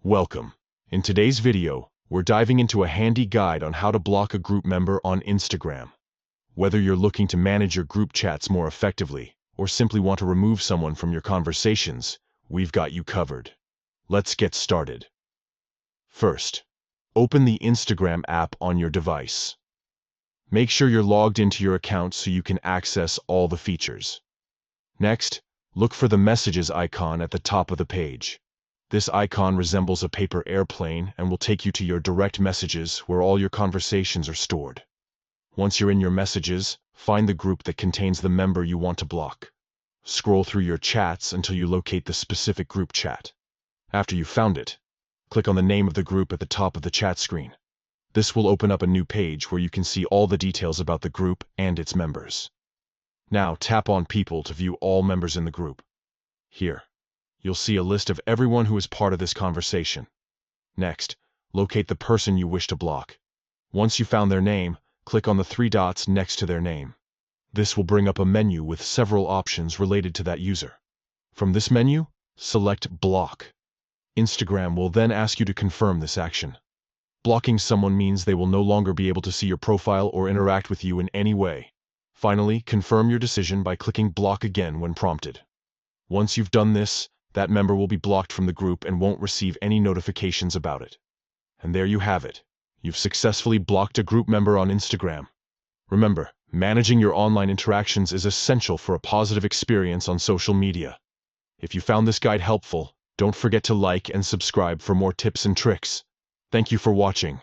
Welcome. In today's video, we're diving into a handy guide on how to block a group member on Instagram. Whether you're looking to manage your group chats more effectively or simply want to remove someone from your conversations, we've got you covered. Let's get started. First, open the Instagram app on your device. Make sure you're logged into your account so you can access all the features. Next, look for the messages icon at the top of the page. This icon resembles a paper airplane and will take you to your direct messages where all your conversations are stored. Once you're in your messages, find the group that contains the member you want to block. Scroll through your chats until you locate the specific group chat. After you've found it, click on the name of the group at the top of the chat screen. This will open up a new page where you can see all the details about the group and its members. Now tap on People to view all members in the group. Here, you'll see a list of everyone who is part of this conversation. Next, locate the person you wish to block. Once you've found their name, click on the three dots next to their name. This will bring up a menu with several options related to that user. From this menu, select Block. Instagram will then ask you to confirm this action. Blocking someone means they will no longer be able to see your profile or interact with you in any way. Finally, confirm your decision by clicking Block again when prompted. Once you've done this, that member will be blocked from the group and won't receive any notifications about it. And there you have it. You've successfully blocked a group member on Instagram. Remember, managing your online interactions is essential for a positive experience on social media. If you found this guide helpful, don't forget to like and subscribe for more tips and tricks. Thank you for watching.